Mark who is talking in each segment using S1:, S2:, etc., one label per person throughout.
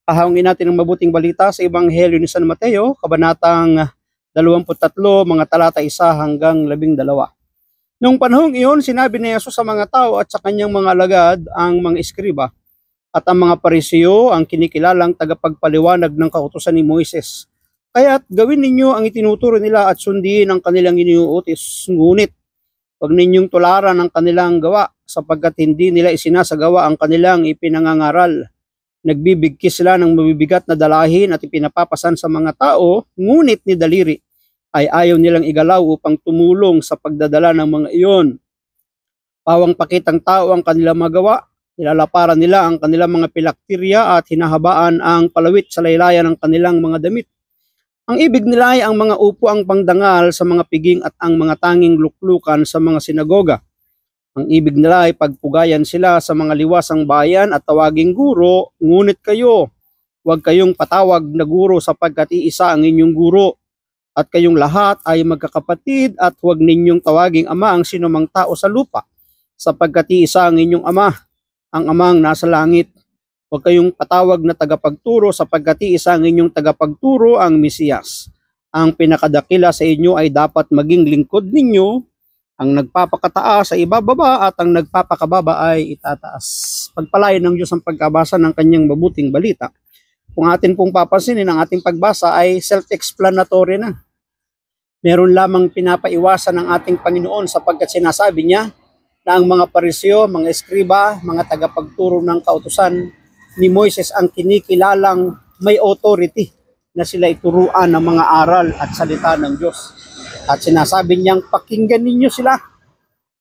S1: Ahawangin natin ang mabuting balita sa Ebanghelyo ni San Mateo, kabanatang 23, mga talata 1 hanggang 12. Noong panahong iyon, sinabi ni Jesus sa mga tao at sa kanyang mga alagad, ang mga eskriba at ang mga Pariseo, ang kinikilalang tagapagpaliwanag ng kautusan ni Moises. Kaya't gawin ninyo ang itinuturo nila at sundin ang kanilang iniuutos, ngunit huwag ninyong tularan ang kanilang gawa, sapagkat hindi nila isinasagawa ang kanilang ipinangangaral. Nagbibigkis sila ng mabibigat na dalahin at ipinapapasan sa mga tao, ngunit ni daliri ay ayaw nilang igalaw upang tumulong sa pagdadala ng mga iyon. Pawang pakitang tao ang kanilang magawa, nilalaparan nila ang kanilang mga pilaktirya at hinahabaan ang palawit sa laylayan ng kanilang mga damit. Ang ibig nila ay ang mga upo ang pangdangal sa mga piging at ang mga tanging luklukan sa mga sinagoga. Ang ibig nila ay pagpugayan sila sa mga liwasang bayan at tawaging guro, ngunit kayo, huwag kayong patawag na guro sapagkat iisa ang inyong guro. At kayong lahat ay magkakapatid at huwag ninyong tawaging ama ang sinumang tao sa lupa, sapagkat iisa ang inyong ama, ang amang nasa langit. Huwag kayong patawag na tagapagturo sapagkat iisa ang inyong tagapagturo, ang Mesiyas. Ang pinakadakila sa inyo ay dapat maging lingkod ninyo, ang nagpapakataas ay ibababa at ang nagpapakababa ay itataas. Pagpalain ng Diyos ang pagkabasa ng kanyang mabuting balita. Kung atin pong papansinin, ang ating pagbasa ay self-explanatory na. Meron lamang pinapaiwasan ng ating Panginoon sapagkat sinasabi niya na ang mga Pariseo, mga eskriba, mga tagapagturo ng kautusan ni Moises ang kinikilalang may authority na sila ituruan ng mga aral at salita ng Diyos. At sinasabi niyang pakinggan ninyo sila,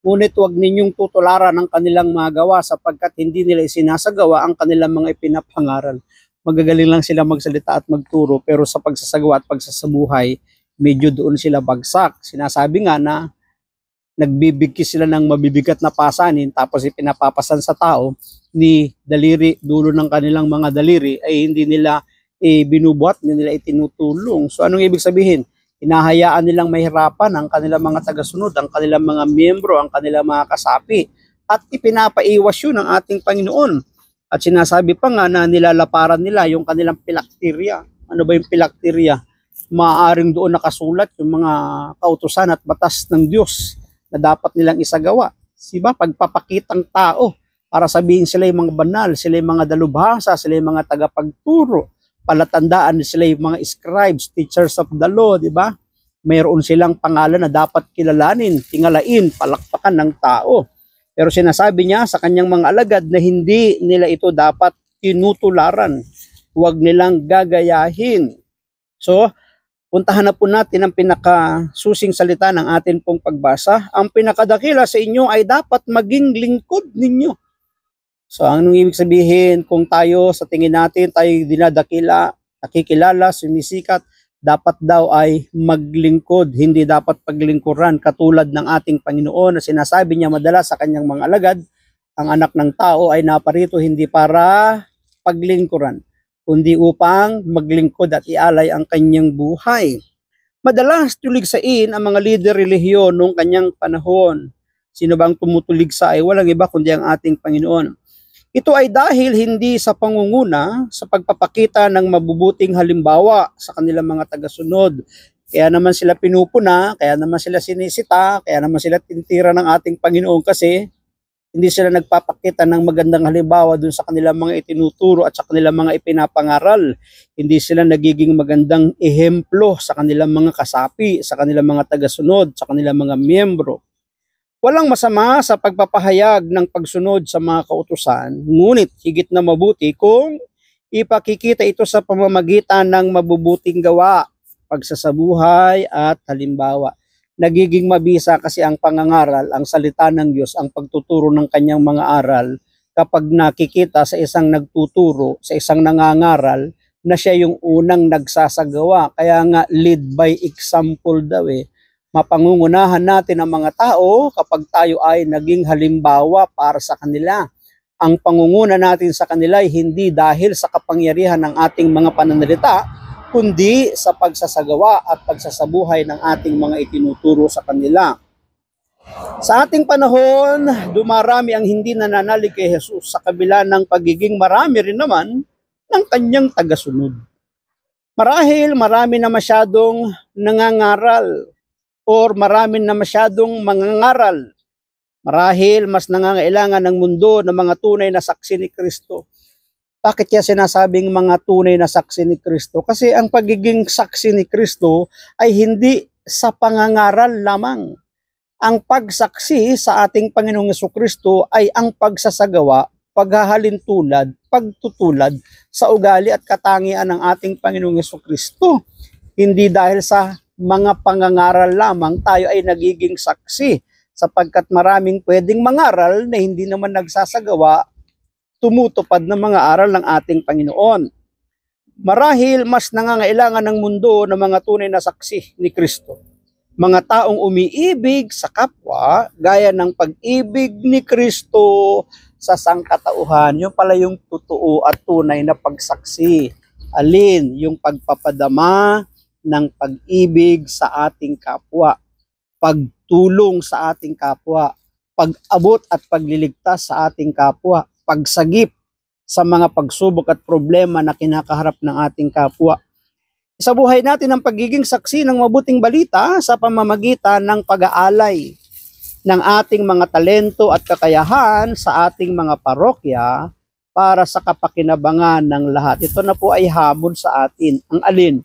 S1: ngunit huwag ninyong tutularan ang kanilang mga gawa sapagkat hindi nila isinasagawa ang kanilang mga ipinapangaral. Magagaling lang sila magsalita at magturo, pero sa pagsasagawa at pagsasabuhay, medyo doon sila bagsak. Sinasabi nga na nagbibigkis sila ng mabibigat na pasanin tapos ipinapapasan sa tao ni daliri, dulo ng kanilang mga daliri ay hindi nila binubuhat, hindi nila itinutulong. So anong ibig sabihin? Hinahayaan nilang mahirapan ang kanilang mga tagasunod, ang kanilang mga miyembro, ang kanilang mga kasapi. At ipinapaiwas yun ng ating Panginoon. At sinasabi pa nga na nilalaparan nila yung kanilang pilaktirya. Ano ba yung pilaktirya? Maaaring doon nakasulat yung mga kautusan at batas ng Diyos na dapat nilang isagawa. Diba? Pagpapakitang tao para sabihin sila yung mga banal, sila yung mga dalubhasa, sila yung mga tagapagturo. Palatandaan sila yung mga scribes, teachers of the law, di ba? Mayroon silang pangalan na dapat kilalanin, tingalain, palakpakan ng tao. Pero sinasabi niya sa kanyang mga alagad na hindi nila ito dapat tinutularan. Huwag nilang gagayahin. So, puntahan na po natin ang pinakasusing salita ng atin pong pagbasa. Ang pinakadakila sa inyo ay dapat maging lingkod ninyo. So, anong ibig sabihin, kung tayo sa tingin natin, tayo dinadakila, nakikilala, sumisikat, dapat daw ay maglingkod, hindi dapat paglingkuran, katulad ng ating Panginoon na sinasabi niya madalas sa kanyang mga alagad, ang anak ng tao ay naparito hindi para paglingkuran, kundi upang maglingkod at ialay ang kanyang buhay. Madalas tuligsain ang mga lider relihiyon noong kanyang panahon. Sino bang tumutuligsa ay walang iba kundi ang ating Panginoon. Ito ay dahil hindi sa pangunguna, sa pagpapakita ng mabubuting halimbawa sa kanilang mga tagasunod. Kaya naman sila pinupuna, kaya naman sila sinisita, kaya naman sila tintira ng ating Panginoon kasi hindi sila nagpapakita ng magandang halimbawa dun sa kanilang mga itinuturo at sa kanilang mga ipinapangaral. Hindi sila nagiging magandang ehemplo sa kanilang mga kasapi, sa kanilang mga tagasunod, sa kanilang mga miyembro. Walang masama sa pagpapahayag ng pagsunod sa mga kautusan, ngunit higit na mabuti kung ipakikita ito sa pamamagitan ng mabubuting gawa, pagsasabuhay at halimbawa. Nagiging mabisa kasi ang pangangaral, ang salita ng Diyos, ang pagtuturo ng kanyang mga aral kapag nakikita sa isang nagtuturo, sa isang nangangaral na siya yung unang nagsasagawa. Kaya nga lead by example daw eh. Mapangungunahan natin ang mga tao kapag tayo ay naging halimbawa para sa kanila. Ang pangunguna natin sa kanila ay hindi dahil sa kapangyarihan ng ating mga pananalita, kundi sa pagsasagawa at pagsasabuhay ng ating mga itinuturo sa kanila. Sa ating panahon, dumarami ang hindi nananalig kay Jesus sa kabila ng pagiging marami rin naman ng kanyang tagasunod. Marahil marami na masyadong nangangaral or marami na masyadong mangangaral. Marahil mas nangangailangan ng mundo ng mga tunay na saksi ni Kristo. Bakit kaya sinasabing mga tunay na saksi ni Kristo? Kasi ang pagiging saksi ni Kristo ay hindi sa pangangaral lamang. Ang pagsaksi sa ating Panginoong Jesucristo ay ang pagsasagawa, paghahalin tulad, pagtutulad sa ugali at katangian ng ating Panginoong Jesucristo. Hindi dahil sa mga pangangaral lamang tayo ay nagiging saksi, sapagkat maraming pwedeng mangaral na hindi naman nagsasagawa, tumutupad ng mga aral ng ating Panginoon. Marahil mas nangangailangan ng mundo ng mga tunay na saksi ni Kristo. Mga taong umiibig sa kapwa, gaya ng pag-ibig ni Kristo sa sangkatauhan. Yun pala yung totoo at tunay na pagsaksi. Alin? Yung pagpapadama ng pag-ibig sa ating kapwa. Pagtulong sa ating kapwa. Pag-abot at pagliligtas sa ating kapwa. Pagsagip sa mga pagsubok at problema na kinakaharap ng ating kapwa. Sa buhay natin ang pagiging saksi ng mabuting balita sa pamamagitan ng pag-aalay ng ating mga talento at kakayahan sa ating mga parokya para sa kapakinabangan ng lahat. Ito na po ay hamon sa atin. Ang alin?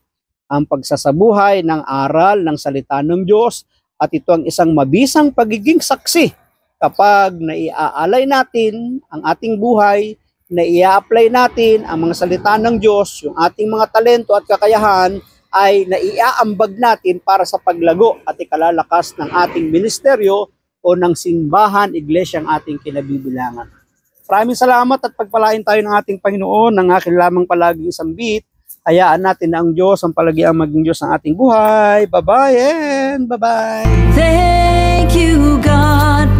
S1: Ang pagsasabuhay ng aral ng salita ng Diyos, at ito ang isang mabisang pagiging saksi kapag naiaalay natin ang ating buhay, na i-apply natin ang mga salita ng Diyos, yung ating mga talento at kakayahan ay naiaambag natin para sa paglago at ikalalakas ng ating ministeryo o ng simbahan, iglesyang ating kinabibilangan. Maraming salamat at pagpalain tayo ng ating Panginoon. Ng akin lamang palaging sambit, hayaan natin na ang Diyos ang palagiang maging Diyos ng ating buhay. Bye-bye and bye-bye.
S2: Thank you, God.